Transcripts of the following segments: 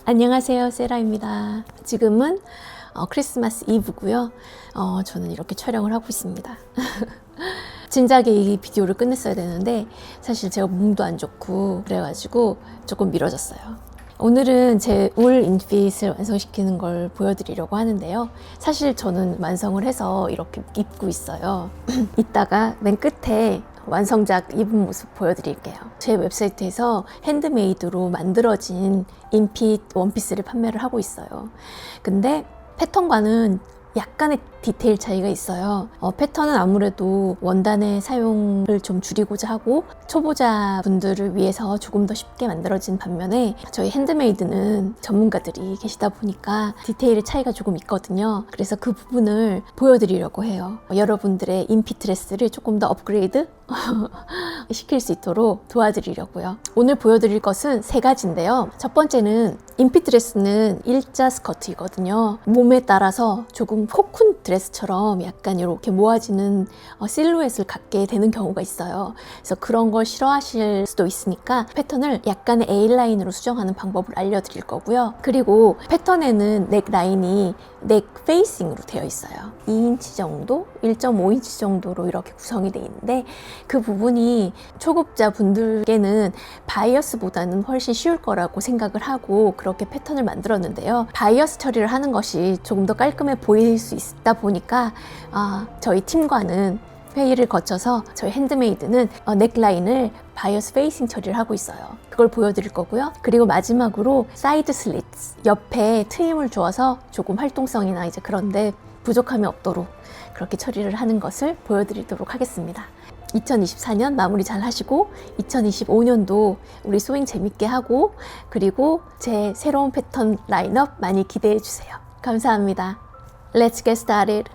안녕하세요, 세라입니다. 지금은 크리스마스 이브고요. 저는 이렇게 촬영을 하고 있습니다. 진작에 이 비디오를 끝냈어야 되는데 사실 제가 몸도 안 좋고 그래가지고 조금 미뤄졌어요. 오늘은 제 울 인핏을 완성시키는 걸 보여드리려고 하는데요. 사실 저는 완성을 해서 이렇게 입고 있어요. 이따가 맨 끝에 완성작 입은 모습 보여드릴게요. 제 웹사이트에서 핸드메이드로 만들어진 인핏 원피스를 판매를 하고 있어요. 근데 패턴과는 약간의 디테일 차이가 있어요. 패턴은 아무래도 원단의 사용을 좀 줄이고자 하고 초보자 분들을 위해서 조금 더 쉽게 만들어진 반면에 저희 핸드메이드는 전문가들이 계시다 보니까 디테일의 차이가 조금 있거든요. 그래서 그 부분을 보여드리려고 해요. 여러분들의 인핏 드레스를 조금 더 업그레이드 시킬 수 있도록 도와드리려고요. 오늘 보여드릴 것은 세 가지인데요. 첫 번째는 인핏 드레스는 일자 스커트이거든요. 몸에 따라서 조금 코쿤 드레스처럼 약간 이렇게 모아지는 실루엣을 갖게 되는 경우가 있어요. 그래서 그런 걸 싫어하실 수도 있으니까 패턴을 약간의 A라인으로 수정하는 방법을 알려드릴 거고요. 그리고 패턴에는 넥 라인이 넥 페이싱으로 되어 있어요. 2인치 정도, 1.5인치 정도로 이렇게 구성이 되어 있는데 그 부분이 초급자 분들께는 바이어스보다는 훨씬 쉬울 거라고 생각을 하고 그렇게 패턴을 만들었는데요. 바이어스 처리를 하는 것이 조금 더 깔끔해 보일 수 있다 보니까 저희 팀과는 회의를 거쳐서 저희 핸드메이드는 넥라인을 바이어스 페이싱 처리를 하고 있어요. 그걸 보여드릴 거고요. 그리고 마지막으로 사이드 슬리츠, 옆에 트임을 주어서 조금 활동성이나 이제 그런데 부족함이 없도록 그렇게 처리를 하는 것을 보여드리도록 하겠습니다. 2024년 마무리 잘 하시고 2025년도 우리 소잉 재밌게 하고 그리고 제 새로운 패턴 라인업 많이 기대해 주세요. 감사합니다. Let's get started.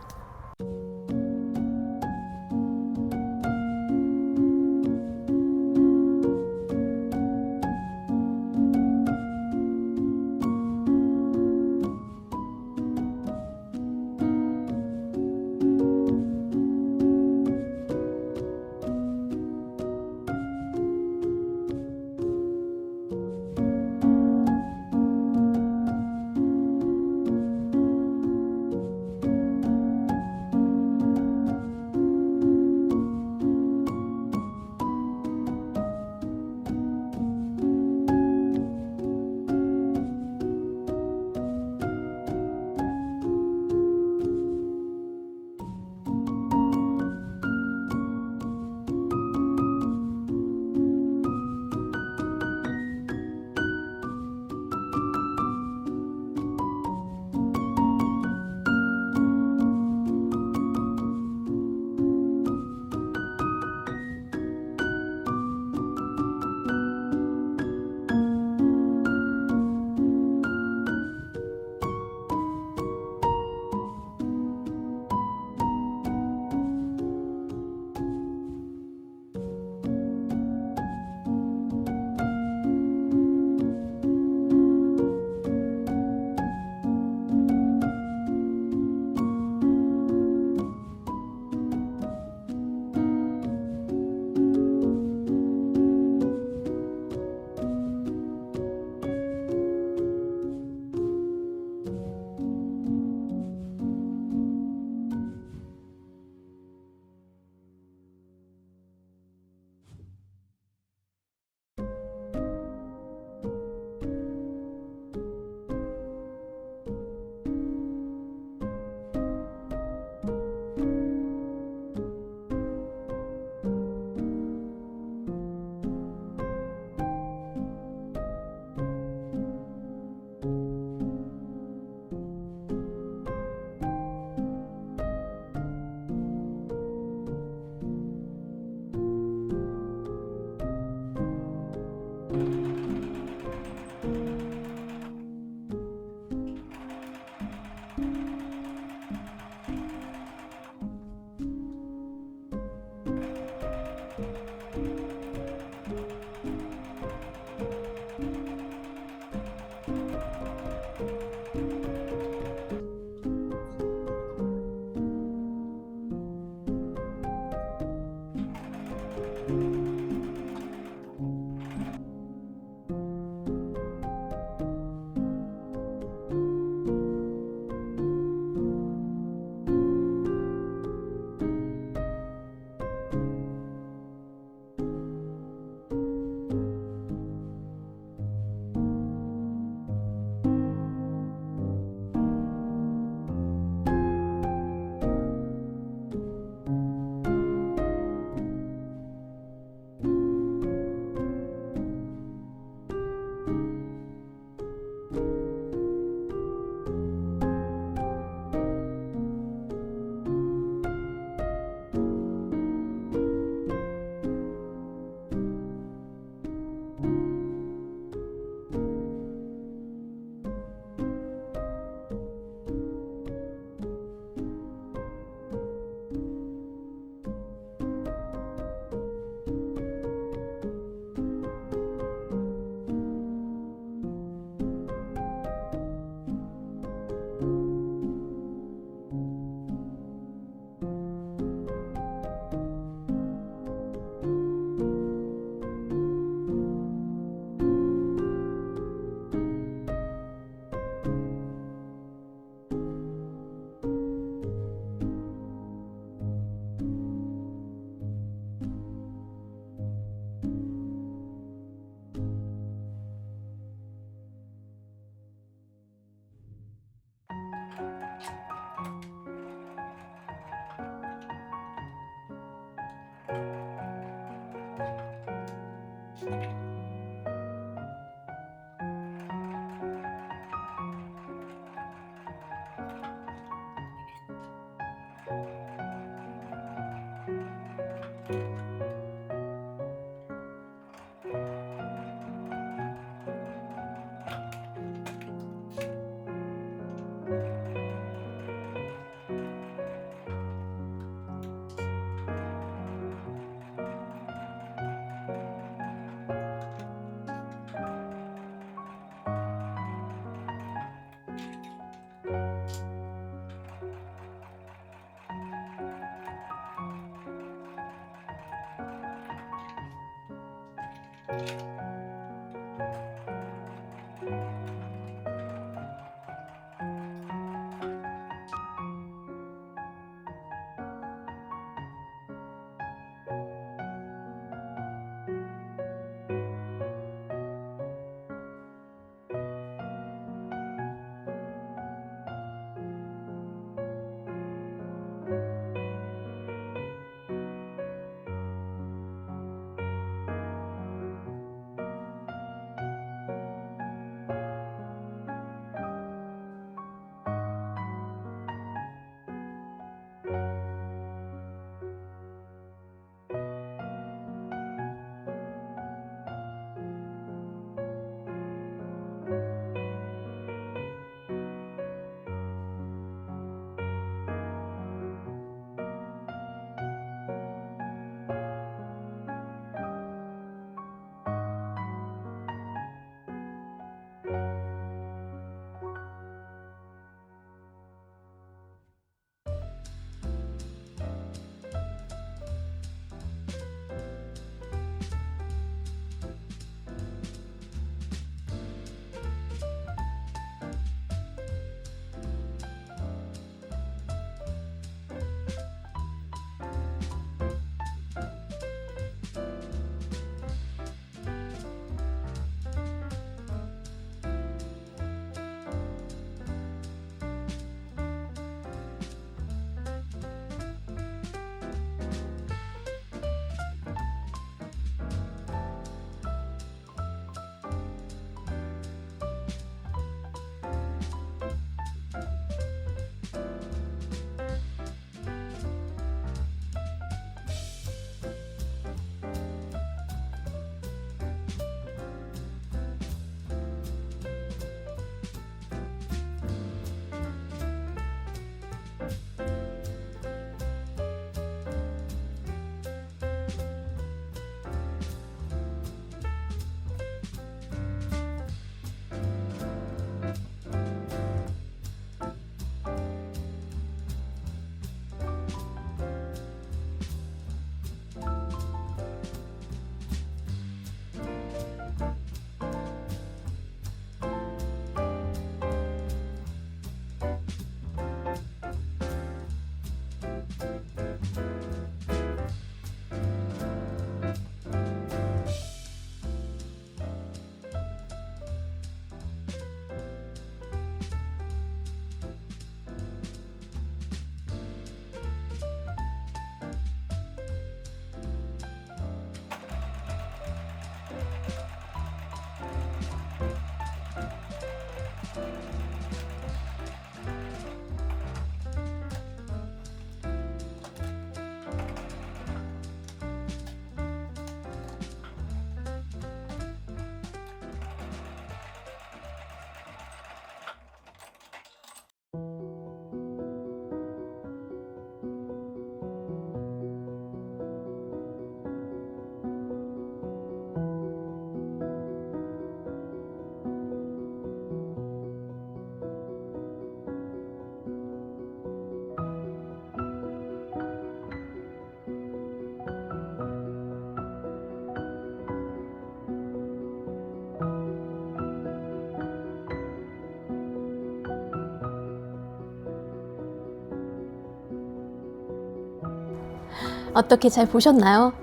어떻게 잘 보셨나요?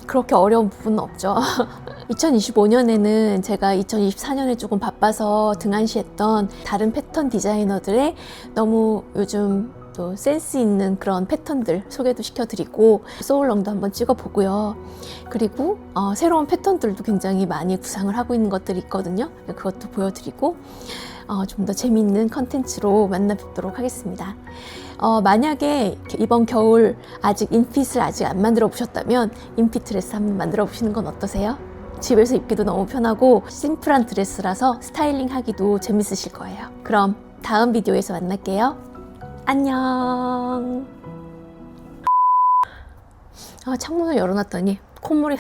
그렇게 어려운 부분은 없죠. 2025년에는 제가 2024년에 조금 바빠서 등한시했던 다른 패턴 디자이너들의 너무 요즘 또 센스 있는 그런 패턴들 소개도 시켜드리고 소울롱도 한번 찍어보고요. 그리고 새로운 패턴들도 굉장히 많이 구상을 하고 있는 것들이 있거든요. 그것도 보여드리고 좀 더 재미있는 컨텐츠로 만나 뵙도록 하겠습니다. 만약에 이번 겨울 아직 인핏을 아직 안 만들어 보셨다면 인핏 드레스 한번 만들어 보시는 건 어떠세요? 집에서 입기도 너무 편하고 심플한 드레스라서 스타일링 하기도 재밌으실 거예요. 그럼 다음 비디오에서 만날게요. 안녕. 창문을 열어놨더니 콧물이